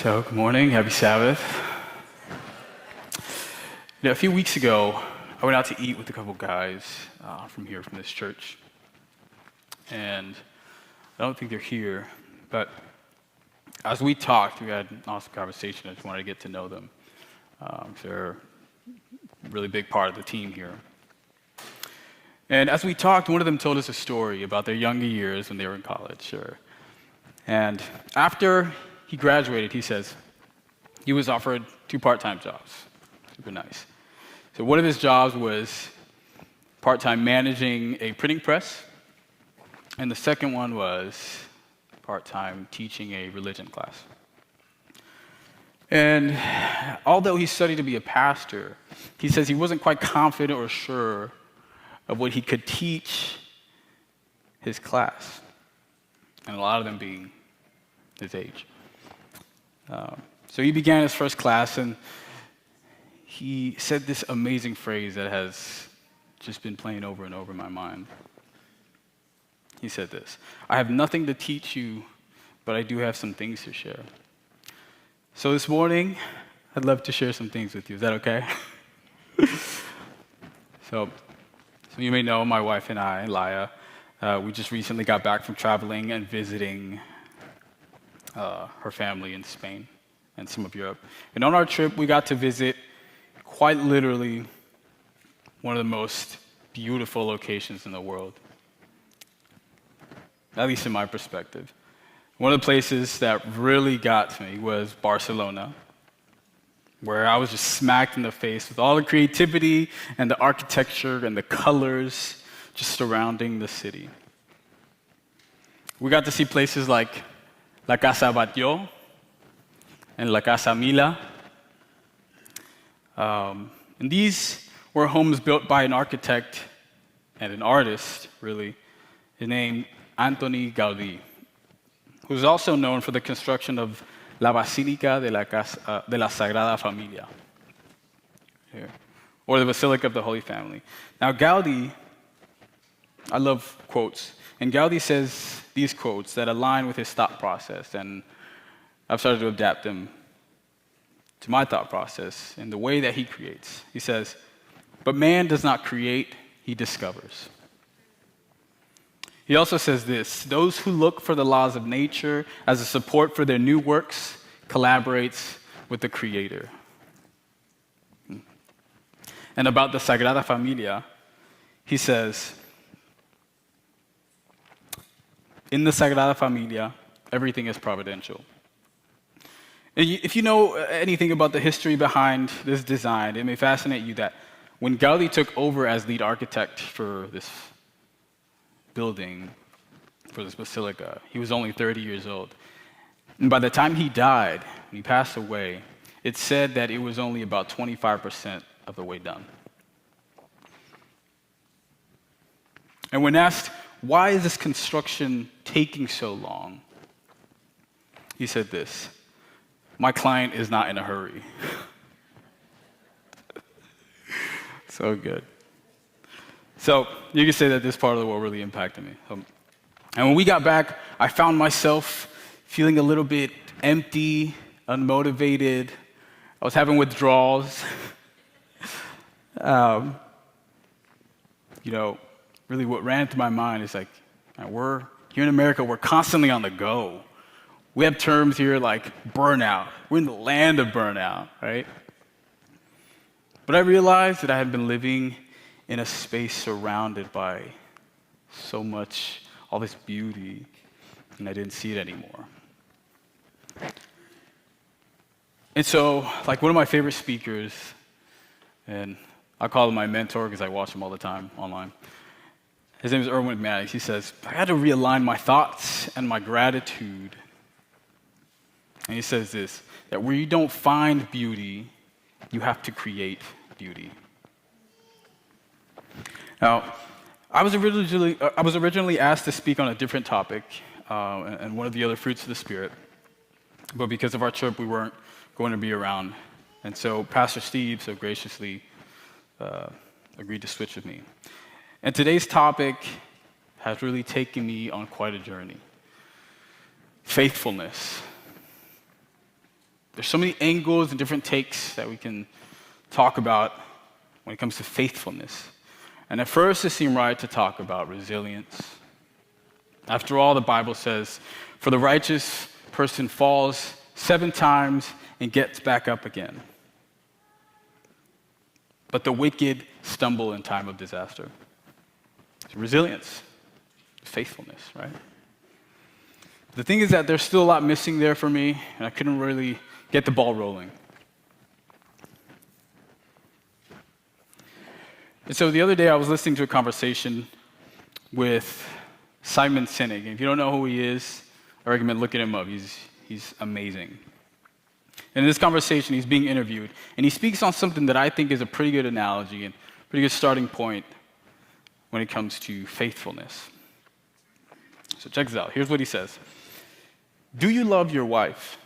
So, good morning, happy Sabbath. A few weeks ago, I went out to eat with a couple guys from this church. And I don't think they're here, but as we talked, we had an awesome conversation. I just wanted to get to know them. They're a really big part of the team here. And as we talked, one of them told us a story about their younger years when they were in college. And after he graduated, he says, he was offered 2 part-time jobs. Super nice. So one of his jobs was part-time managing a printing press, and the second one was part-time teaching a religion class. And although he studied to be a pastor, he says he wasn't quite confident or sure of what he could teach his class, and a lot of them being his age. So he began his first class, and he said this amazing phrase that has just been playing over and over in my mind. He said this: "I have nothing to teach you, but I do have some things to share." So this morning, I'd love to share some things with you. Is that okay? So you may know my wife and I, Laya, we just recently got back from traveling and visiting her family in Spain and some of Europe. And on our trip, we got to visit quite literally one of the most beautiful locations in the world, at least in my perspective. One of the places that really got to me was Barcelona, where I was just smacked in the face with all the creativity and the architecture and the colors just surrounding the city. We got to see places like La Casa Batlló and La Casa Mila. And these were homes built by an architect and an artist, really, named Antoni Gaudí, who's also known for the construction of La Basílica de la Sagrada Familia, or the Basilica of the Holy Family. Now, Gaudí, I love quotes, and Gaudí says these quotes that align with his thought process, and I've started to adapt them to my thought process in the way that he creates. He says, "But man does not create, he discovers." He also says this: "Those who look for the laws of nature as a support for their new works collaborates with the Creator." And about the Sagrada Familia, he says, "In the Sagrada Familia, everything is providential." And if you know anything about the history behind this design, it may fascinate you that when Gaudí took over as lead architect for this building, for this basilica, he was only 30 years old. And by the time he died, when he passed away, it's said that it was only about 25% of the way done. And when asked, why is this construction taking so long? He said this: "My client is not in a hurry." So good. So you can say that this part of the world really impacted me. And when we got back, I found myself feeling a little bit empty, unmotivated. I was having withdrawals. Really what ran through my mind is like, we're here in America, we're constantly on the go. We have terms here like burnout. We're in the land of burnout, right? But I realized that I had been living in a space surrounded by so much, all this beauty, and I didn't see it anymore. And so, like one of my favorite speakers, and I call him my mentor because I watch him all the time online. His name is Erwin Maddox. He says, "I had to realign my thoughts and my gratitude." And he says this, that where you don't find beauty, you have to create beauty. Now, I was originally asked to speak on a different topic, and one of the other fruits of the Spirit. But because of our trip, we weren't going to be around. And so Pastor Steve so graciously agreed to switch with me. And today's topic has really taken me on quite a journey. Faithfulness. There's so many angles and different takes that we can talk about when it comes to faithfulness. And at first, it seemed right to talk about resilience. After all, the Bible says, for the righteous person falls 7 times and gets back up again. But the wicked stumble in time of disaster. So resilience, faithfulness, right? The thing is that there's still a lot missing there for me, and I couldn't really get the ball rolling. And so the other day I was listening to a conversation with Simon Sinek. And if you don't know who he is, I recommend looking him up. He's amazing. And in this conversation, he's being interviewed, and he speaks on something that I think is a pretty good analogy and pretty good starting point when it comes to faithfulness. So check this out. Here's what he says. Do you love your wife?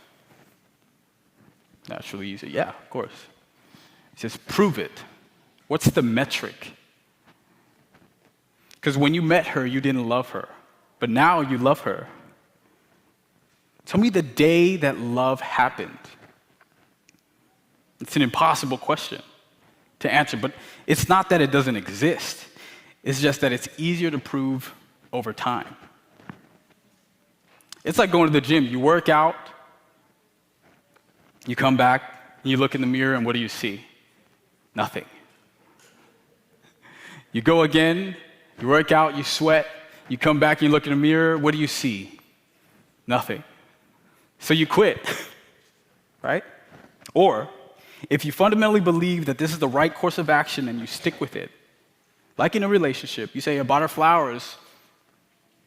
Naturally, you say, yeah, of course. He says, prove it. What's the metric? Because when you met her, you didn't love her, but now you love her. Tell me the day that love happened. It's an impossible question to answer, but it's not that it doesn't exist. It's just that it's easier to prove over time. It's like going to the gym. You work out, you come back, you look in the mirror, and what do you see? Nothing. You go again, you work out, you sweat, you come back, you look in the mirror, what do you see? Nothing. So you quit, right? Or, if you fundamentally believe that this is the right course of action and you stick with it, like in a relationship, you say, I bought her flowers,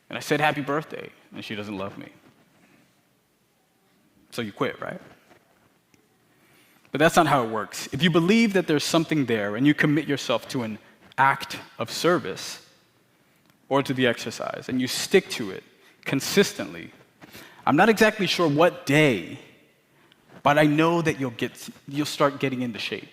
and I said happy birthday, and she doesn't love me. So you quit, right? But that's not how it works. If you believe that there's something there and you commit yourself to an act of service or to the exercise and you stick to it consistently, I'm not exactly sure what day, but I know that you'll start getting into shape.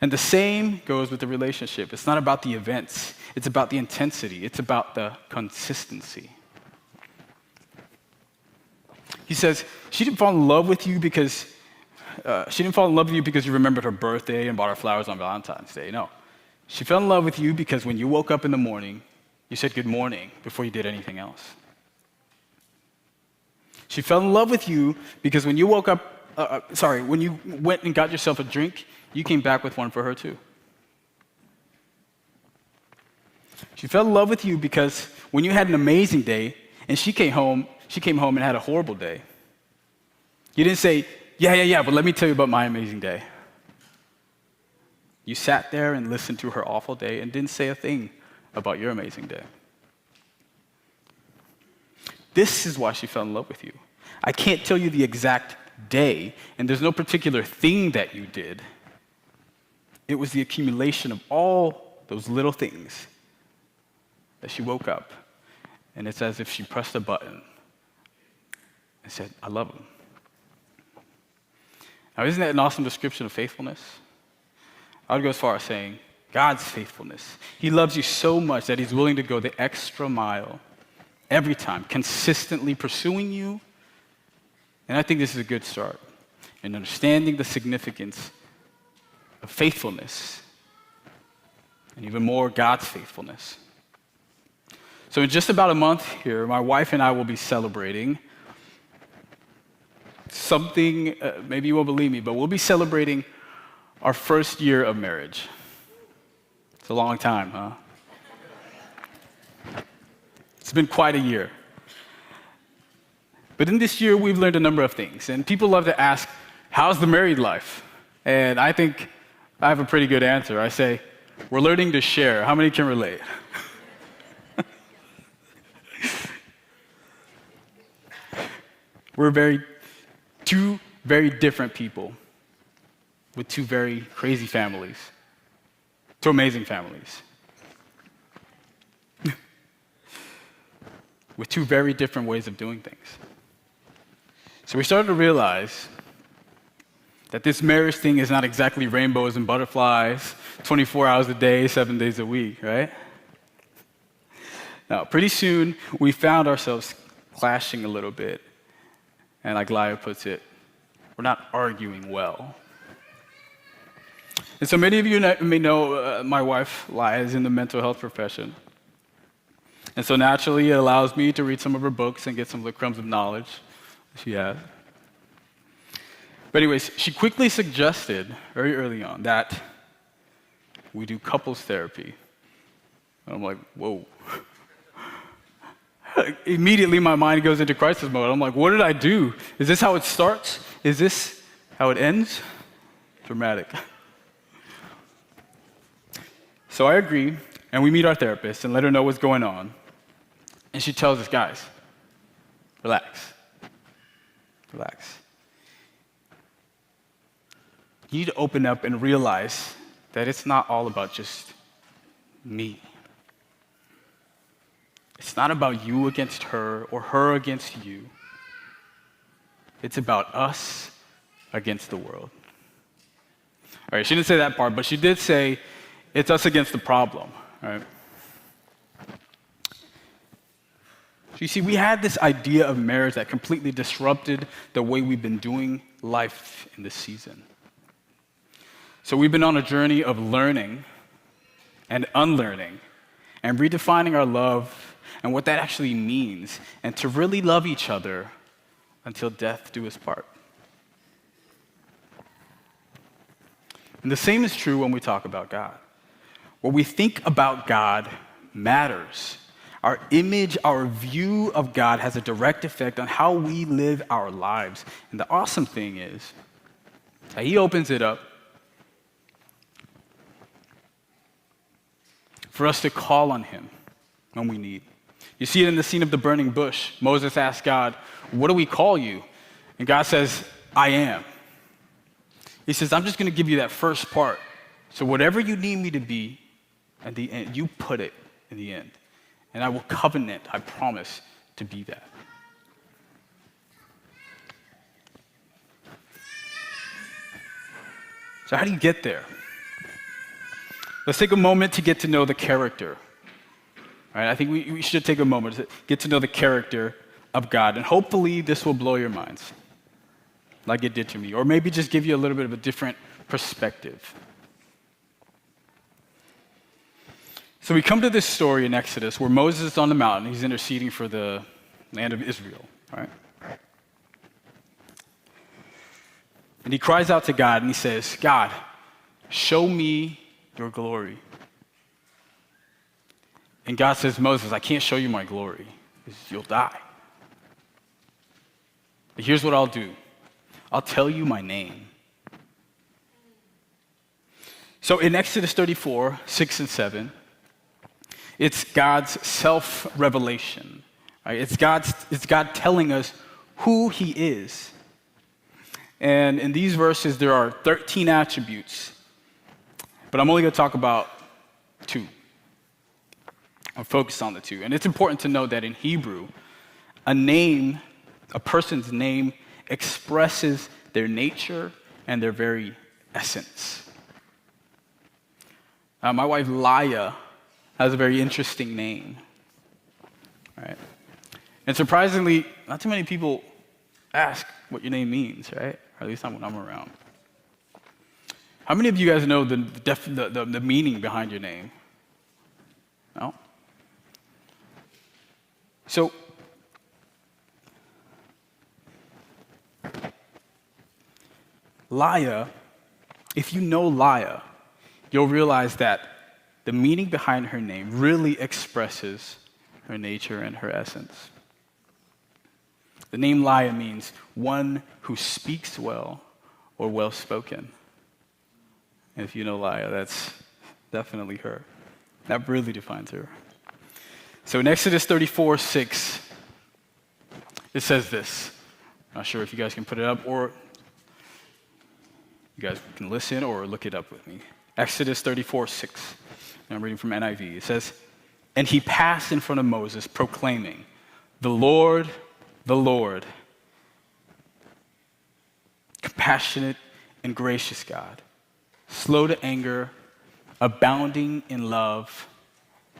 And the same goes with the relationship. It's not about the events. It's about the intensity. It's about the consistency. He says, she didn't fall in love with you because you remembered her birthday and bought her flowers on Valentine's Day. No. She fell in love with you because when you woke up in the morning, you said good morning before you did anything else. She fell in love with you because when you when you went and got yourself a drink, you came back with one for her too. She fell in love with you because when you had an amazing day and she came home and had a horrible day, you didn't say, yeah, but let me tell you about my amazing day. You sat there and listened to her awful day and didn't say a thing about your amazing day. This is why she fell in love with you. I can't tell you the exact day, and there's no particular thing that you did. It was the accumulation of all those little things that she woke up, and it's as if she pressed a button and said, I love him. Now, isn't that an awesome description of faithfulness? I would go as far as saying God's faithfulness. He loves you so much that he's willing to go the extra mile every time, consistently pursuing you. And I think this is a good start in understanding the significance of faithfulness and even more God's faithfulness. So in just about a month here, my wife and I will be celebrating something, maybe you won't believe me, but we'll be celebrating our first year of marriage. It's a long time, huh? It's been quite a year. But in this year, we've learned a number of things. And people love to ask, how's the married life? And I think I have a pretty good answer. I say, we're learning to share. How many can relate? We're two very different people with two very crazy families, two amazing families, with two very different ways of doing things. So we started to realize that this marriage thing is not exactly rainbows and butterflies, 24 hours a day, 7 days a week, right? Now, pretty soon, we found ourselves clashing a little bit. And like Laya puts it, we're not arguing well. And so many of you may know my wife, Laya, is in the mental health profession. And so naturally, it allows me to read some of her books and get some of the crumbs of knowledge she has. But anyways, she quickly suggested very early on that we do couples therapy. And I'm like, whoa. Immediately, my mind goes into crisis mode. I'm like, what did I do? Is this how it starts? Is this how it ends? Dramatic. So I agree, and we meet our therapist and let her know what's going on. And she tells us, guys, relax. Relax. You need to open up and realize that it's not all about just me. It's not about you against her or her against you. It's about us against the world. All right, she didn't say that part, but she did say it's us against the problem, right? You see, we had this idea of marriage that completely disrupted the way we've been doing life in this season. So we've been on a journey of learning and unlearning and redefining our love and what that actually means, and to really love each other until death do us part. And the same is true when we talk about God. What we think about God matters. Our image, our view of God has a direct effect on how we live our lives. And the awesome thing is that he opens it up for us to call on him when we need. You see it in the scene of the burning bush. Moses asked God, what do we call you? And God says, I am. He says, I'm just going to give you that first part. So whatever you need me to be at the end, you put it in the end. And I will covenant, I promise, to be that. So how do you get there? Let's take a moment to get to know the character. All right, I think we should take a moment to get to know the character of God. And hopefully this will blow your minds, like it did to me. Or maybe just give you a little bit of a different perspective. So we come to this story in Exodus where Moses is on the mountain. He's interceding for the land of Israel, right? And he cries out to God and he says, God, show me your glory. And God says, Moses, I can't show you my glory because you'll die. But here's what I'll do. I'll tell you my name. So in Exodus 34, 6 and 7, it's God's self-revelation. Right? It's God telling us who he is. And in these verses, there are 13 attributes, but I'm only going to talk about 2. I'll focus on the 2. And it's important to know that in Hebrew, a person's name expresses their nature and their very essence. My wife, Laya, has a very interesting name, right? And surprisingly, not too many people ask what your name means, right? Or at least not when I'm around. How many of you guys know the meaning behind your name? No? So, Laya, if you know Laya, you'll realize that the meaning behind her name really expresses her nature and her essence. The name Laya means one who speaks well or well-spoken. And if you know Laya, that's definitely her. That really defines her. So in Exodus 34, 6, it says this. I'm not sure if you guys can put it up, or you guys can listen or look it up with me. Exodus 34, 6. And I'm reading from NIV. It says, and he passed in front of Moses, proclaiming, the Lord, compassionate and gracious God, slow to anger, abounding in love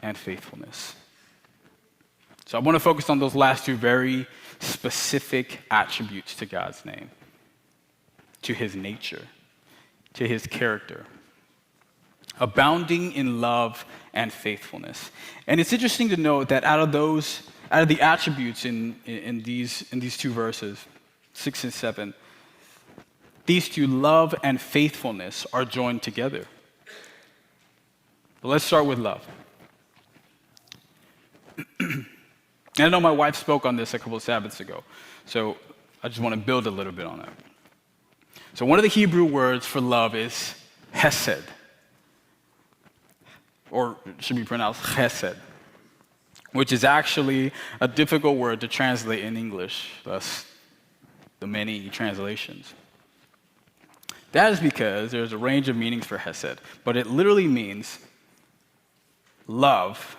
and faithfulness. So I want to focus on those last 2 very specific attributes to God's name. to his nature, to his character. Abounding in love and faithfulness. And it's interesting to note that out of the attributes in these two verses, 6 and 7, these two, love and faithfulness, are joined together. But let's start with love. And I know my wife spoke on this a couple of Sabbaths ago, so I just want to build a little bit on that. So one of the Hebrew words for love is hesed, or it should be pronounced chesed, which is actually a difficult word to translate in English, thus the many translations. That is because there's a range of meanings for hesed, but it literally means love,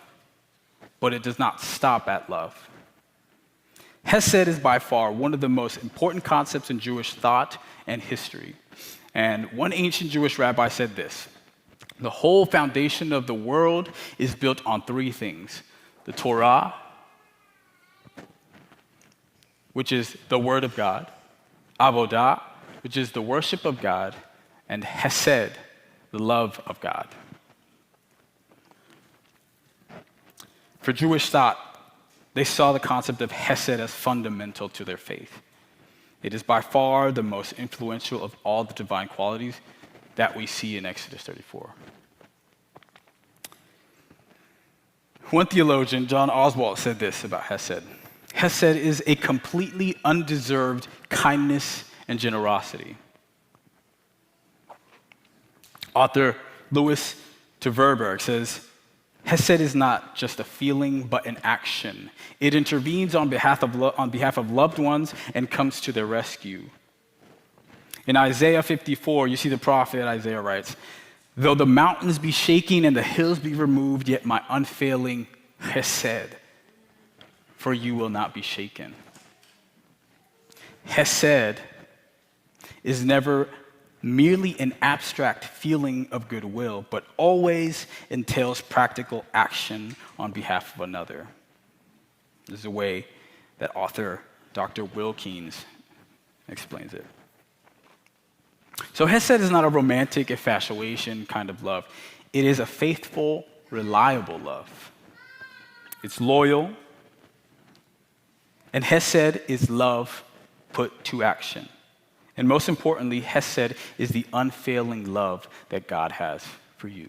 but it does not stop at love. Hesed is by far one of the most important concepts in Jewish thought and history. And one ancient Jewish rabbi said this: the whole foundation of the world is built on three things: the Torah, which is the word of God; avodah, which is the worship of God; and hesed, the love of God. For Jewish thought, they saw the concept of hesed as fundamental to their faith. It is by far the most influential of all the divine qualities that we see in Exodus 34. One theologian, John Oswalt, said this about hesed: hesed is a completely undeserved kindness and generosity. Author Louis Terverberg says, hesed is not just a feeling, but an action. It intervenes on behalf of loved ones and comes to their rescue. In Isaiah 54, you see the prophet Isaiah writes, though the mountains be shaking and the hills be removed, yet my unfailing hesed for you will not be shaken. Hesed is never merely an abstract feeling of goodwill, but always entails practical action on behalf of another. This is the way that author Dr. Wilkins explains it. So hesed is not a romantic infatuation kind of love. It is a faithful, reliable love. It's loyal, and hesed is love put to action. And most importantly, hesed is the unfailing love that God has for you.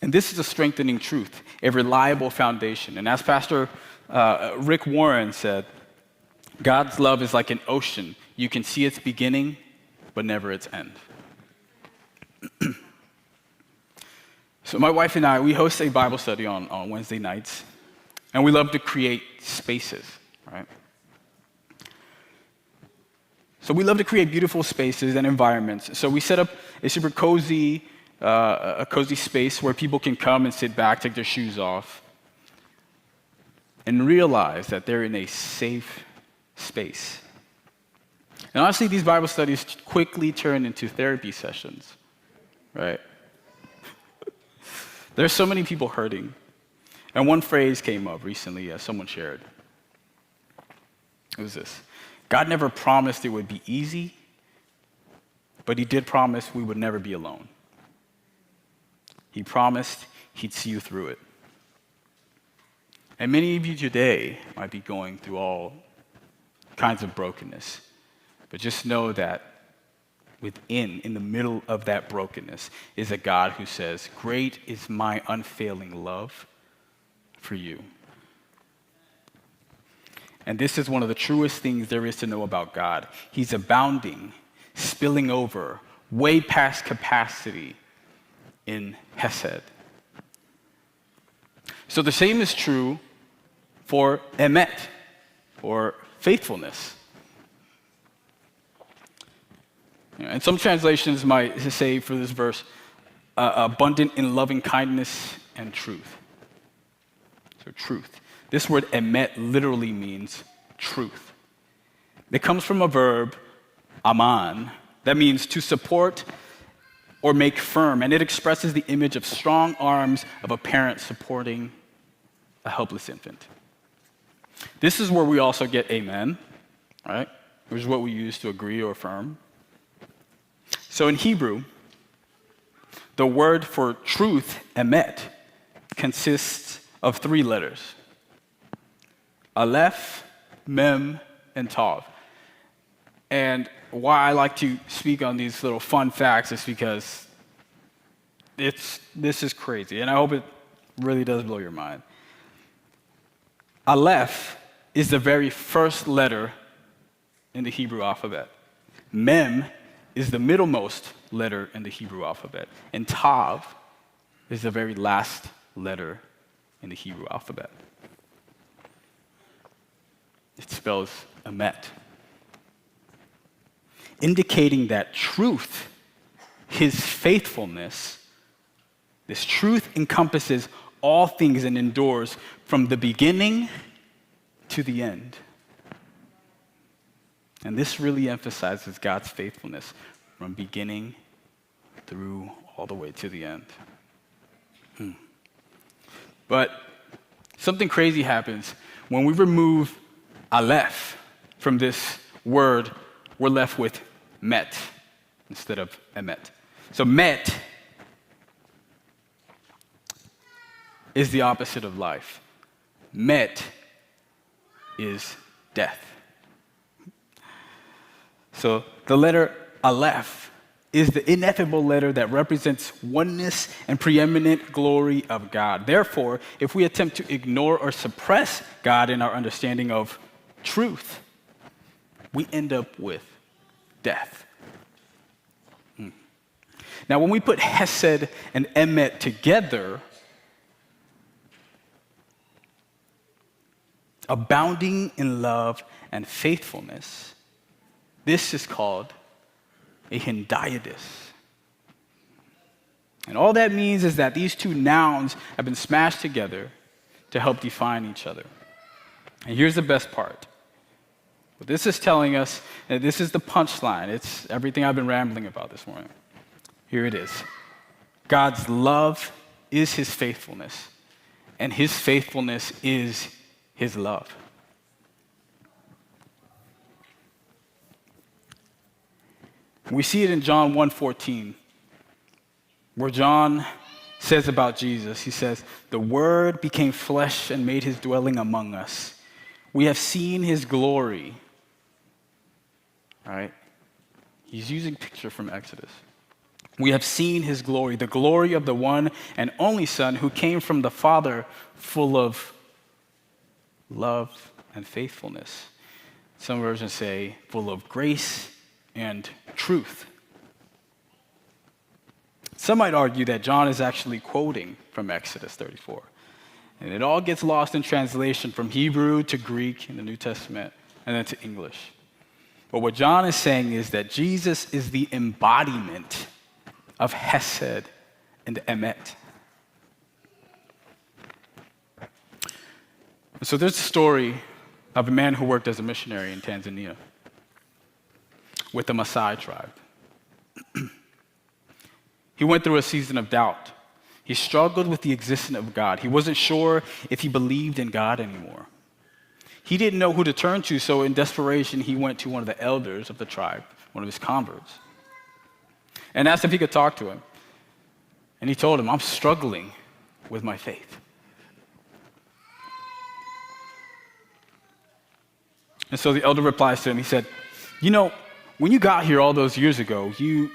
And this is a strengthening truth, a reliable foundation. And as Pastor Rick Warren said, God's love is like an ocean. You can see its beginning, but never its end. So my wife and I, we host a Bible study on Wednesday nights. And we love to create spaces, right? So we love to create beautiful spaces and environments. So we set up a super cozy space where people can come and sit back, take their shoes off, and realize that they're in a safe space. And honestly, these Bible studies quickly turn into therapy sessions, right? There's so many people hurting. And one phrase came up recently as someone shared. It was this: God never promised it would be easy, but he did promise we would never be alone. He promised he'd see you through it. And many of you today might be going through all kinds of brokenness, but just know that in the middle of that brokenness, is a God who says, great is my unfailing love for you. And this is one of the truest things there is to know about God. He's abounding, spilling over, way past capacity in hesed. So the same is true for emet, or faithfulness. And some translations might say for this verse, abundant in loving kindness and truth. So truth. This word emet literally means truth. It comes from a verb, aman, that means to support or make firm, and it expresses the image of strong arms of a parent supporting a helpless infant. This is where we also get amen, right? Which is what we use to agree or affirm. So in Hebrew, the word for truth, emet, consists of 3 letters: Aleph, Mem, and Tav. And why I like to speak on these little fun facts is because this is crazy, and I hope it really does blow your mind. Aleph is the very first letter in the Hebrew alphabet. Mem is the middlemost letter in the Hebrew alphabet. And Tav is the very last letter in the Hebrew alphabet. It spells emet, indicating that truth, his faithfulness, this truth encompasses all things and endures from the beginning to the end. And this really emphasizes God's faithfulness from beginning through all the way to the end. But something crazy happens. When we remove Aleph from this word, we're left with met instead of emet. So met is the opposite of life. Met is death. So the letter Aleph is the ineffable letter that represents oneness and preeminent glory of God. Therefore, if we attempt to ignore or suppress God in our understanding of truth, we end up with death. Now, when we put Hesed and Emet together, abounding in love and faithfulness, this is called a hendiadys. And all that means is that these 2 nouns have been smashed together to help define each other. And here's the best part. What this is telling us, and this is the punchline. It's everything I've been rambling about this morning. Here it is. God's love is his faithfulness, and his faithfulness is his love. We see it in John 1:14, where John says about Jesus, he says, "The Word became flesh and made his dwelling among us. We have seen his glory." All right? He's using picture from Exodus. "We have seen his glory, the glory of the one and only Son who came from the Father, full of love and faithfulness." Some versions say full of grace and truth. Some might argue that John is actually quoting from Exodus 34. And it all gets lost in translation from Hebrew to Greek in the New Testament and then to English. But what John is saying is that Jesus is the embodiment of Hesed and Emet. So there's a story of a man who worked as a missionary in Tanzania with the Maasai tribe. He went through a season of doubt. He struggled with the existence of God. He wasn't sure if he believed in God anymore. He didn't know who to turn to, so in desperation, he went to one of the elders of the tribe, one of his converts, and asked if he could talk to him. And he told him, "I'm struggling with my faith." And so the elder replies to him, he said, "You know, when you got here all those years ago, you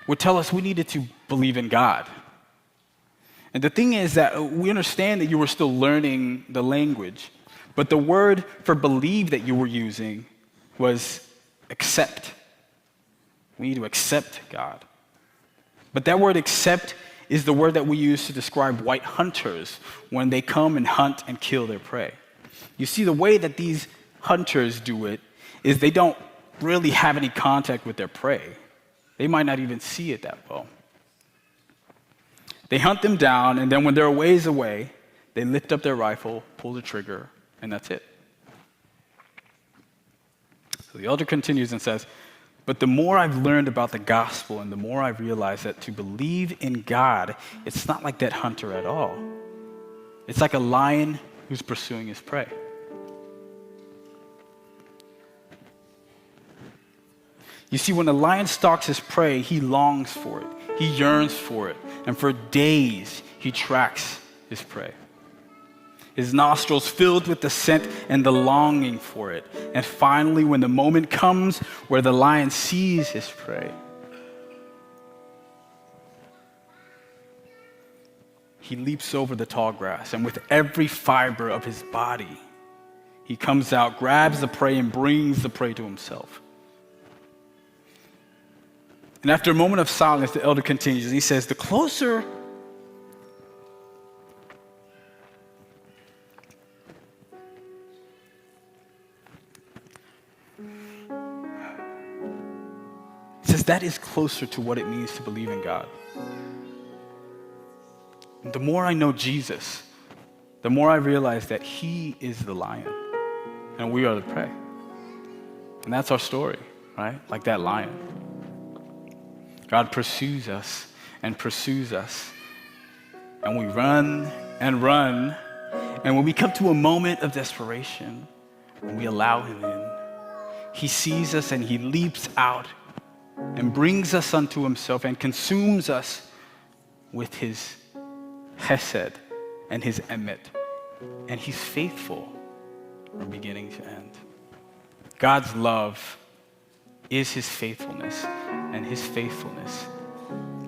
would tell us we needed to believe in God. And the thing is that we understand that you were still learning the language, but the word for believe that you were using was accept. We need to accept God. But that word accept is the word that we use to describe white hunters when they come and hunt and kill their prey. You see, the way that these hunters do it is they don't really have any contact with their prey. They might not even see it that well. They hunt them down, and then when they're a ways away, they lift up their rifle, pull the trigger, and that's it." So the elder continues and says, "But the more I've learned about the gospel and the more I've realized that to believe in God, it's not like that hunter at all. It's like a lion who's pursuing his prey. You see, when the lion stalks his prey, he longs for it. He yearns for it. And for days, he tracks his prey. His nostrils filled with the scent and the longing for it. And finally, when the moment comes where the lion sees his prey, he leaps over the tall grass, and with every fiber of his body, he comes out, grabs the prey, and brings the prey to himself. And after a moment of silence, the elder continues, and he says, the closer that is closer to what it means to believe in God. The more I know Jesus, the more I realize that he is the lion and we are the prey. And that's our story, right? Like that lion. God pursues us and pursues us. And we run and run. And when we come to a moment of desperation, and we allow him in, he sees us and he leaps out and brings us unto himself and consumes us with his hesed and his emet. And he's faithful from beginning to end. God's love is his faithfulness, and his faithfulness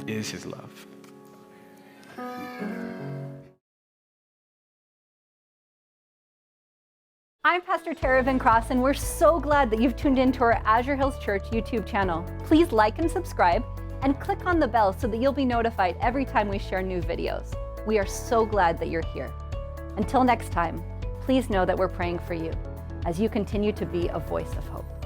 is his love. I'm Pastor Tara Van Cross, and we're so glad that you've tuned into our Azure Hills Church YouTube channel. Please like and subscribe, and click on the bell so that you'll be notified every time we share new videos. We are so glad that you're here. Until next time, please know that we're praying for you as you continue to be a voice of hope.